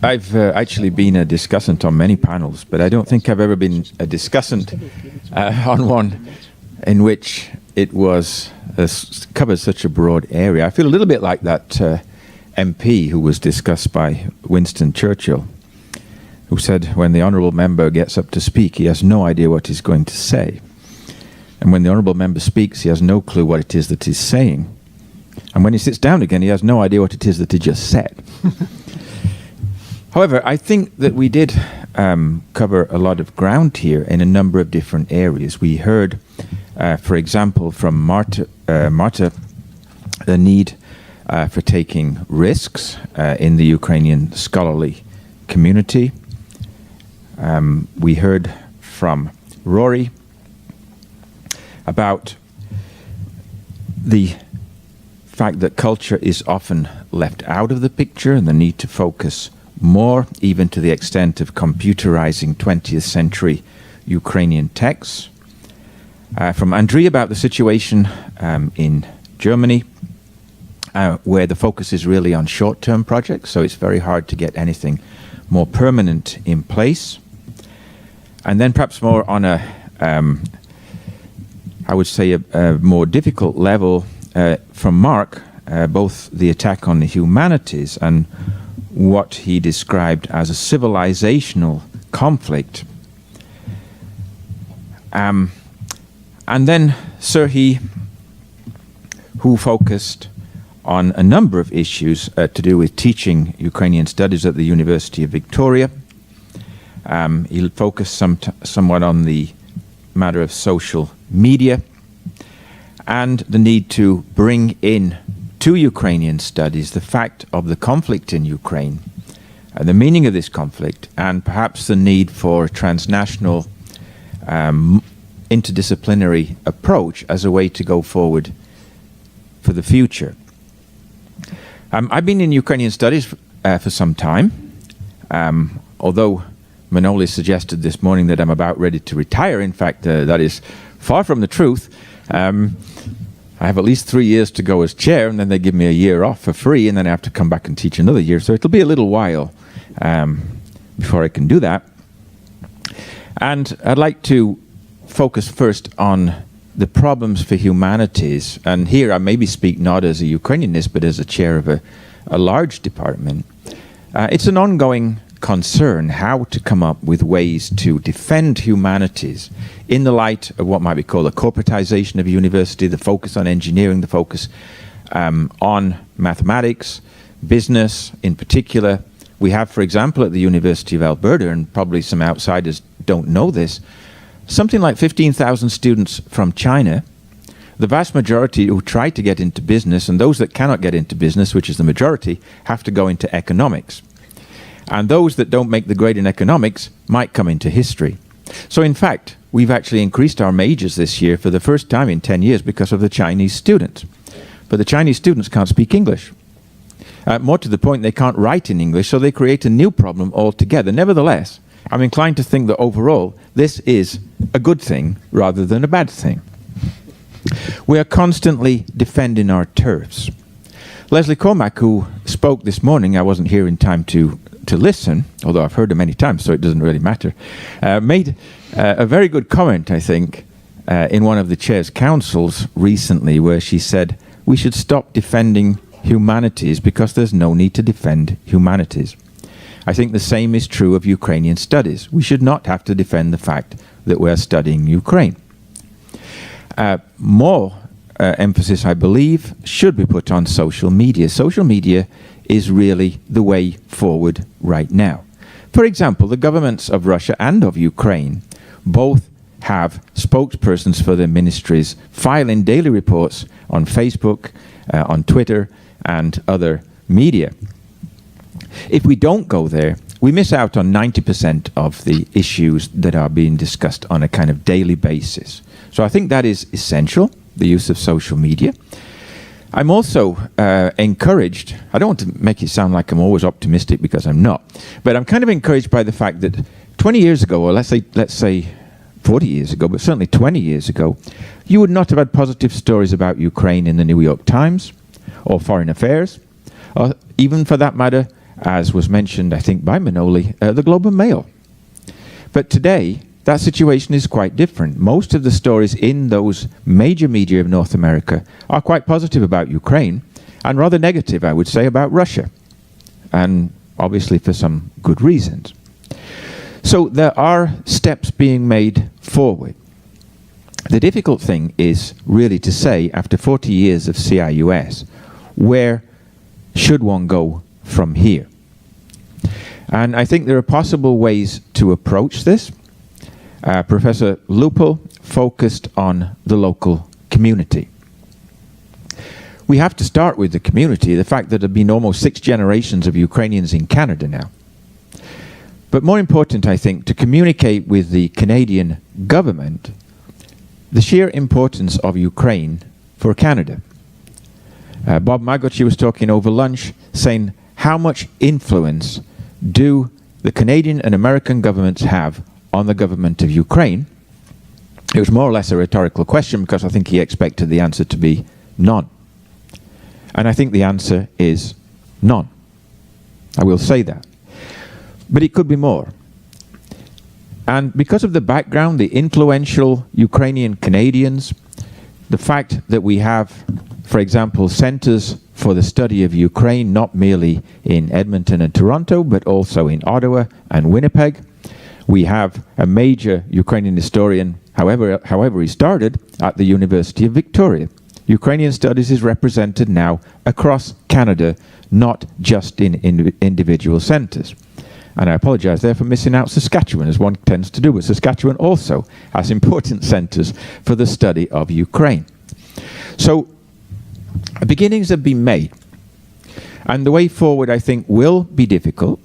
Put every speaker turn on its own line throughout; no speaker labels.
I've actually been a discussant on many panels, but I don't think I've ever been a discussant on one in which it was covered such a broad area. I feel a little bit like that MP who was discussed by Winston Churchill, who said when the honourable member gets up to speak, he has no idea what he's going to say. And when the honourable member speaks, he has no clue what it is that he's saying. And when he sits down again, he has no idea what it is that he just said. However, I think that we did cover a lot of ground here in a number of different areas. We heard, for example, from Marta, the need for taking risks in the Ukrainian scholarly community. We heard from Rory about the fact that culture is often left out of the picture and the need to focus more, even to the extent of computerizing 20th century Ukrainian texts. From Andrea about the situation in Germany, where the focus is really on short-term projects, so it's very hard to get anything more permanent in place. And then perhaps more on a, I would say, a more difficult level from Mark, both the attack on the humanities and what he described as a civilizational conflict. And then Serhii, who focused on a number of issues to do with teaching Ukrainian studies at the University of Victoria. He'll focus somewhat on the matter of social media and the need to bring in to Ukrainian studies the fact of the conflict in Ukraine, the meaning of this conflict, and perhaps the need for a transnational interdisciplinary approach as a way to go forward for the future. I've been in Ukrainian studies for some time, although Manoli suggested this morning that I'm about ready to retire. In fact, that is far from the truth. I have at least 3 years to go as chair, and then they give me a year off for free, and then I have to come back and teach another year. So it'll be a little while before I can do that. And I'd like to focus first on the problems for humanities. And here I maybe speak not as a Ukrainianist, but as a chair of a large department. It's an ongoing concern how to come up with ways to defend humanities in the light of what might be called a corporatization of university, the focus on engineering, the focus on mathematics, business in particular. We have, for example, at the University of Alberta, and probably some outsiders don't know this, something like 15,000 students from China, the vast majority who try to get into business, and those that cannot get into business, which is the majority, have to go into economics. And those that don't make the grade in economics might come into history. So in fact, we've actually increased our majors this year for the first time in 10 years because of the Chinese students. But the Chinese students can't speak English. More to the point, they can't write in English, so they create a new problem altogether. Nevertheless, I'm inclined to think that overall, this is a good thing rather than a bad thing. We are constantly defending our turfs. Leslie Cormack, who spoke this morning, I wasn't here in time to listen, although I've heard her many times, so it doesn't really matter, made a very good comment, I think, in one of the chair's councils recently, where she said, we should stop defending humanities because there's no need to defend humanities. I think the same is true of Ukrainian studies. We should not have to defend the fact that we're studying Ukraine. More emphasis, I believe, should be put on social media. Social media is really the way forward right now. For example, the governments of Russia and of Ukraine both have spokespersons for their ministries filing daily reports on Facebook, on Twitter, and other media. If we don't go there, we miss out on 90% of the issues that are being discussed on a kind of daily basis. So I think that is essential, the use of social media. I'm also encouraged, I don't want to make it sound like I'm always optimistic because I'm not, but I'm kind of encouraged by the fact that 20 years ago, or let's say 40 years ago, but certainly 20 years ago, you would not have had positive stories about Ukraine in the New York Times or Foreign Affairs, or even for that matter, as was mentioned, I think, by Manoli, the Globe and Mail. But today, that situation is quite different. Most of the stories in those major media of North America are quite positive about Ukraine, and rather negative, I would say, about Russia. And obviously for some good reasons. So there are steps being made forward. The difficult thing is really to say, after 40 years of CIUS, where should one go from here? And I think there are possible ways to approach this. Professor Lupel focused on the local community. We have to start with the community, the fact that there have been almost 6 generations of Ukrainians in Canada now. But more important, I think, to communicate with the Canadian government the sheer importance of Ukraine for Canada. Bob Magochi was talking over lunch, saying how much influence do the Canadian and American governments have on the government of Ukraine? It was more or less a rhetorical question, because I think he expected the answer to be none. And I think the answer is none. I will say that. But it could be more. And because of the background, the influential Ukrainian Canadians, the fact that we have, for example, centers for the study of Ukraine, not merely in Edmonton and Toronto, but also in Ottawa and Winnipeg. We have a major Ukrainian historian, however he started, at the University of Victoria. Ukrainian studies is represented now across Canada, not just in individual centres. And I apologize there for missing out Saskatchewan, as one tends to do, but Saskatchewan also has important centres for the study of Ukraine. So beginnings have been made, and the way forward, I think, will be difficult.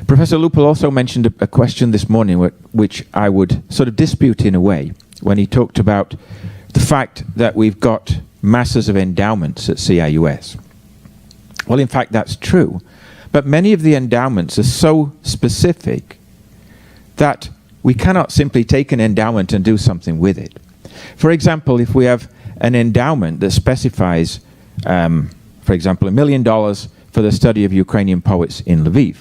Professor Lupel also mentioned a question this morning which I would sort of dispute in a way, when he talked about the fact that we've got masses of endowments at CIUS. Well, in fact, that's true. But many of the endowments are so specific that we cannot simply take an endowment and do something with it. For example, if we have an endowment that specifies, for example, $1 million for the study of Ukrainian poets in Lviv.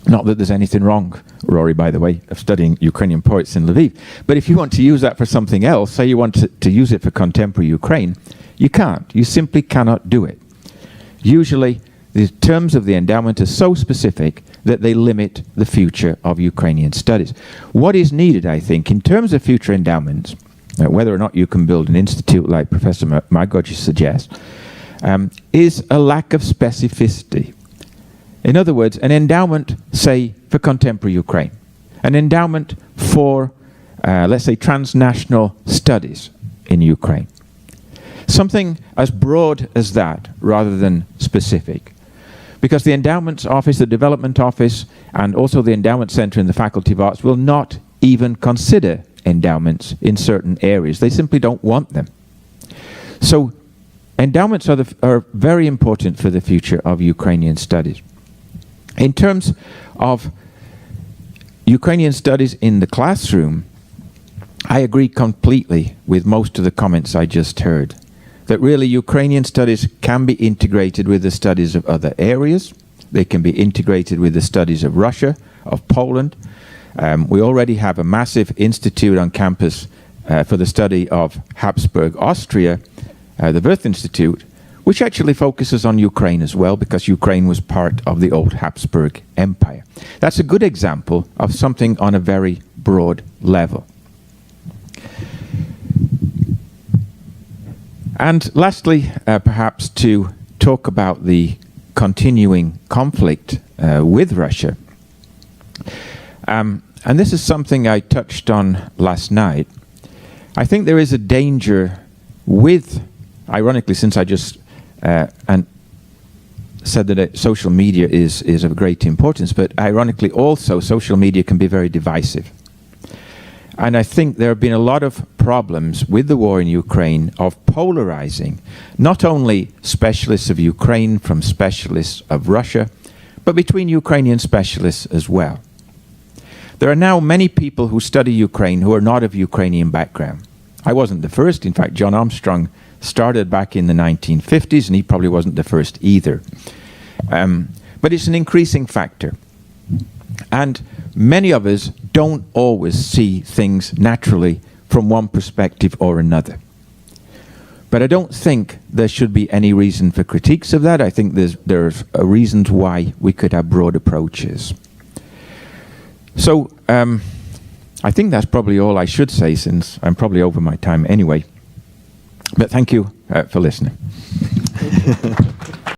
Not that there's anything wrong, Rory, by the way, of studying Ukrainian poets in Lviv. But if you want to use that for something else, say you want to use it for contemporary Ukraine, you can't. You simply cannot do it. Usually, the terms of the endowment are so specific that they limit the future of Ukrainian studies. What is needed, I think, in terms of future endowments, whether or not you can build an institute like Professor Margochi suggests, is a lack of specificity. In other words, an endowment, say, for contemporary Ukraine. An endowment for, let's say, transnational studies in Ukraine. Something as broad as that, rather than specific. Because the Endowments Office, the Development Office, and also the Endowment Centre in the Faculty of Arts will not even consider endowments in certain areas. They simply don't want them. So endowments are very important for the future of Ukrainian studies. In terms of Ukrainian studies in the classroom, I agree completely with most of the comments I just heard. That really Ukrainian studies can be integrated with the studies of other areas. They can be integrated with the studies of Russia, of Poland. We already have a massive institute on campus for the study of Habsburg Austria, the Birth Institute, which actually focuses on Ukraine as well, because Ukraine was part of the old Habsburg Empire. That's a good example of something on a very broad level. And lastly, perhaps to talk about the continuing conflict with Russia. And this is something I touched on last night. I think there is a danger with, ironically, since I just and said that social media is of great importance, but ironically also social media can be very divisive. And I think there have been a lot of problems with the war in Ukraine of polarizing not only specialists of Ukraine from specialists of Russia, but between Ukrainian specialists as well. There are now many people who study Ukraine who are not of Ukrainian background. I wasn't the first. In fact, John Armstrong started back in the 1950s, and he probably wasn't the first either. But it's an increasing factor. And many of us don't always see things naturally from one perspective or another. But I don't think there should be any reason for critiques of that. I think there's reasons why we could have broad approaches. So I think that's probably all I should say, since I'm probably over my time anyway. But thank you for listening.